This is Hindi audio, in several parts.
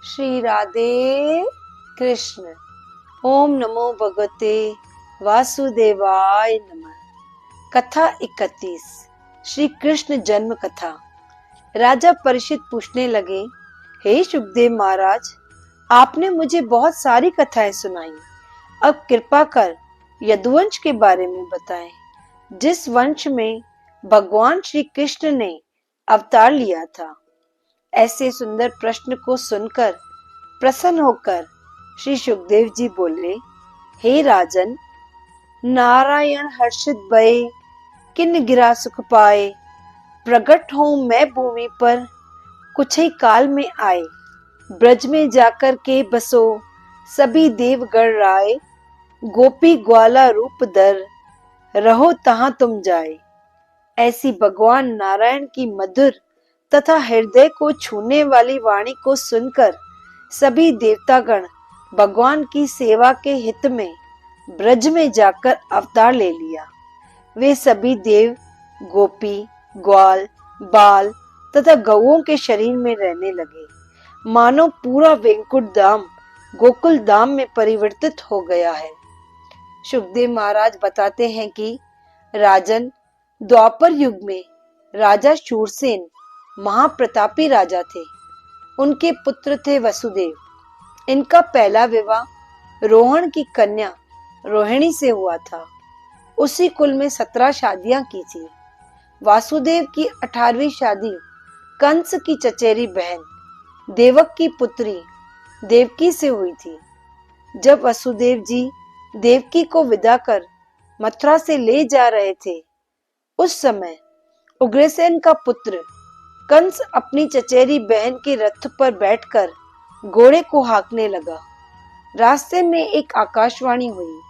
श्री राधे कृष्ण। ओम नमो भगवते वासुदेवाय नमः। कथा 31। श्री कृष्ण जन्म कथा। राजा परीक्षित पूछने लगे, हे शुकदेव महाराज, आपने मुझे बहुत सारी कथाएं सुनाई। अब कृपा कर यदुवंश के बारे में बताएं, जिस वंश में भगवान श्री कृष्ण ने अवतार लिया था। ऐसे सुंदर प्रश्न को सुनकर प्रसन्न होकर श्री सुखदेव जी बोले, हे राजन, नारायण हर्षित भये, किन गिरा सुख पाए। प्रकट हूं मैं भूमि पर, कुछ ही काल में आए। ब्रज में जाकर के बसो, सभी देवगण राय। गोपी ग्वाला रूप धर, रहो तहां तुम जाए। ऐसी भगवान नारायण की मधुर तथा हृदय को छूने वाली वाणी को सुनकर सभी देवतागण भगवान की सेवा के हित में ब्रज में जाकर अवतार ले लिया। वे सभी देव गोपी, ग्वाल, बाल तथा गौओं के शरीर में रहने लगे, मानो पूरा वैकुंठ धाम गोकुल धाम में परिवर्तित हो गया है। सुखदेव महाराज बताते हैं कि राजन, द्वापर युग में राजा शूरसेन महाप्रतापी राजा थे। उनके पुत्र थे वसुदेव। इनका पहला विवाह रोहण की कन्या रोहिणी से हुआ था। उसी कुल में 17 शादियां की थी। वासुदेव की 18वीं शादी कंस की चचेरी बहन देवक की पुत्री देवकी से हुई थी। जब वसुदेव जी देवकी को विदा कर मथुरा से ले जा रहे थे, उस समय उग्रसेन का पुत्र कंस अपनी चचेरी बहन के रथ पर बैठकर घोड़े को हाँकने लगा। रास्ते में एक आकाशवाणी हुई,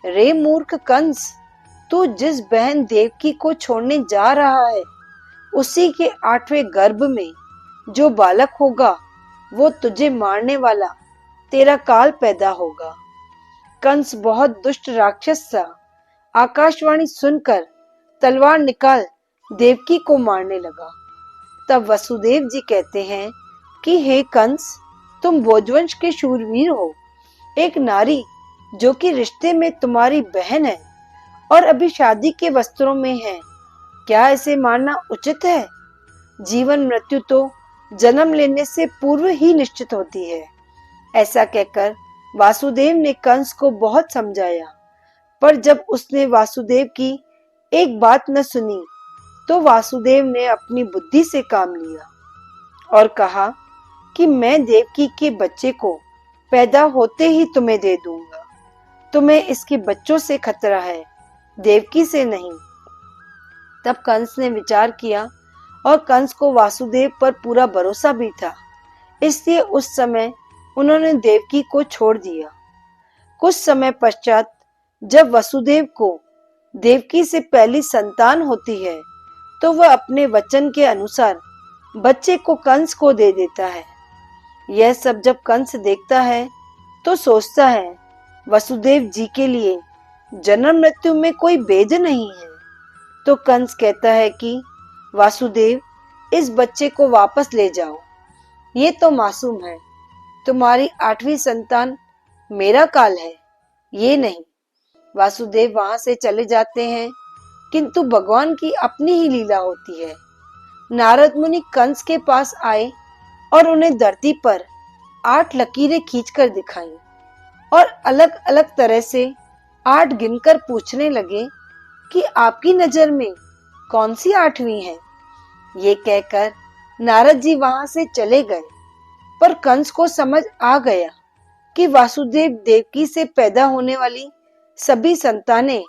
रे मूर्ख कंस, तू जिस बहन देवकी को छोड़ने जा रहा है, उसी के 8वें गर्भ में जो बालक होगा वो तुझे मारने वाला तेरा काल पैदा होगा। कंस बहुत दुष्ट राक्षस था। आकाशवाणी सुनकर तलवार निकाल देवकी को मारने लगा। तब वसुदेव जी कहते हैं कि हे कंस, तुम भोजवंश के शूरवीर हो। एक नारी जो कि रिश्ते में तुम्हारी बहन है और अभी शादी के वस्त्रों में है, क्या इसे मारना उचित है? जीवन मृत्यु तो जन्म लेने से पूर्व ही निश्चित होती है। ऐसा कहकर वासुदेव ने कंस को बहुत समझाया, पर जब उसने वासुदेव की एक बात न सुनी तो वासुदेव ने अपनी बुद्धि से काम लिया और कहा कि मैं देवकी के बच्चे को पैदा होते ही तुम्हें दे दूंगा। तुम्हें इसके बच्चों से खतरा है, देवकी से नहीं। तब कंस ने विचार किया और कंस को वासुदेव पर पूरा भरोसा भी था, इसलिए उस समय उन्होंने देवकी को छोड़ दिया। कुछ समय पश्चात जब वसुदेव को देवकी से पहली संतान होती है, तो वह अपने वचन के अनुसार बच्चे को कंस को दे देता है। यह सब जब कंस देखता है तो सोचता है, वसुदेव जी के लिए जन्म मृत्यु में कोई भेद नहीं है। तो कंस कहता है कि वासुदेव, इस बच्चे को वापस ले जाओ, ये तो मासूम है। तुम्हारी 8वीं संतान मेरा काल है, ये नहीं। वासुदेव वहां से चले जाते हैं, किंतु भगवान की अपनी ही लीला होती है। नारद मुनि कंस के पास आए और उन्हें धरती पर 8 लकीरें खींचकर दिखाई और अलग अलग तरह से 8 गिनकर पूछने लगे कि आपकी नजर में कौन सी 8वीं है। ये कहकर नारद जी वहां से चले गए, पर कंस को समझ आ गया कि वासुदेव देवकी से पैदा होने वाली सभी संतानें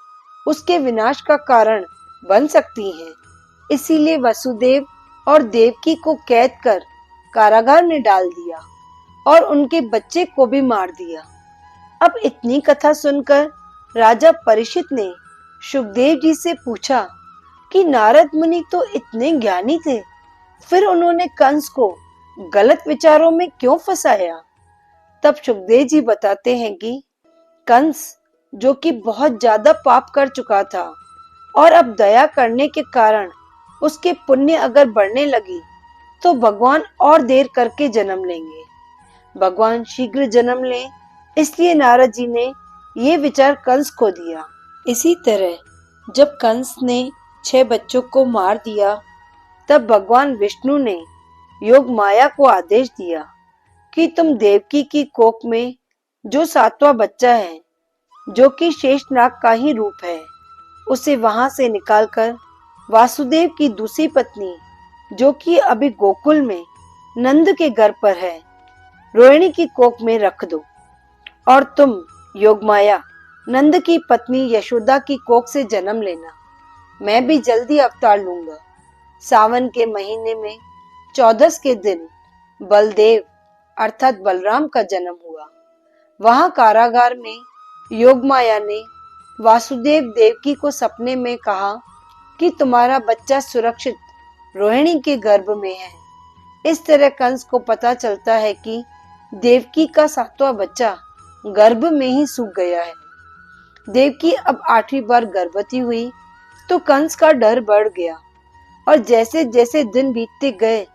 उसके विनाश का कारण बन सकती हैं। इसीलिए वसुदेव और देवकी को कैद कर कारागार में डाल दिया और उनके बच्चे को भी मार दिया। अब इतनी कथा सुनकर राजा परीक्षित ने सुखदेव जी से पूछा कि नारद मुनि तो इतने ज्ञानी थे, फिर उन्होंने कंस को गलत विचारों में क्यों फंसाया? तब सुखदेव जी बताते हैं कि कंस, जो कि बहुत ज्यादा पाप कर चुका था और अब दया करने के कारण उसके पुण्य अगर बढ़ने लगी तो भगवान और देर करके जन्म लेंगे। भगवान शीघ्र जन्म ले, इसलिए नारद जी ने ये विचार कंस को दिया। इसी तरह जब कंस ने 6 बच्चों को मार दिया, तब भगवान विष्णु ने योग माया को आदेश दिया कि तुम देवकी की कोख में जो 7वां बच्चा है, जो कि शेषनाग का ही रूप है, उसे वहां से निकालकर वासुदेव की दूसरी पत्नी, जो कि अभी गोकुल में नंद के घर पर है, रोहिणी की कोख में रख दो। और तुम योगमाया नंद की पत्नी यशोदा की कोख से जन्म लेना। मैं भी जल्दी अवतार लूंगा। सावन के महीने में 14 के दिन बलदेव अर्थात बलराम का जन्म हुआ। वहां कारागार में योगमाया ने वासुदेव देवकी को सपने में कहा कि तुम्हारा बच्चा सुरक्षित रोहिणी के गर्भ में है। इस तरह कंस को पता चलता है कि देवकी का 7वां बच्चा गर्भ में ही सूख गया है। देवकी अब 8वीं बार गर्भवती हुई तो कंस का डर बढ़ गया, और जैसे जैसे दिन बीतते गए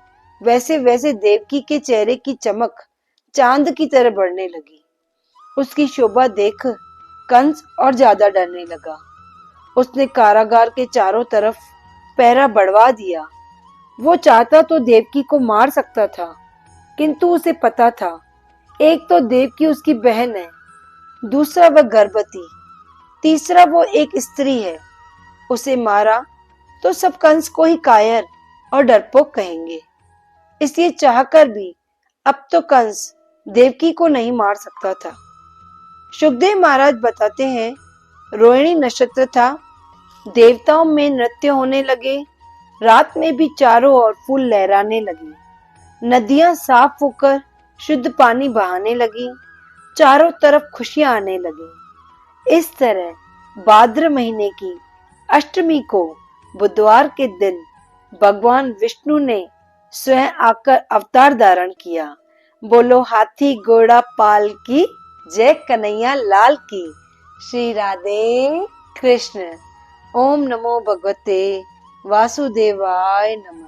वैसे वैसे देवकी के चेहरे की चमक चांद की तरह बढ़ने लगी। उसकी शोभा देख कंस और ज्यादा डरने लगा। उसने कारागार के चारों तरफ पहरा बढ़वा दिया। वो चाहता तो देवकी को मार सकता था, किंतु उसे पता था एक तो देवकी उसकी बहन है, दूसरा वह गर्भवती, तीसरा वो एक स्त्री है। उसे मारा तो सब कंस को ही कायर और डरपोक कहेंगे। इसलिए चाहकर भी अब तो कंस देवकी को नहीं मार सकता था। सुखदेव महाराज बताते हैं, रोहिणी नक्षत्र था। देवताओं में नृत्य होने लगे। रात में भी चारों ओर फूल लहराने लगे। नदियां साफ होकर शुद्ध पानी बहाने लगी। चारों तरफ खुशियां आने लगी। इस तरह भाद्र महीने की अष्टमी को बुधवार के दिन भगवान विष्णु ने स्वयं आकर अवतार धारण किया। बोलो हाथी घोड़ा पाल की, जय कन्हैया लाल की। श्री राधे कृष्ण। ओम नमो भगवते वासुदेवाय नमः।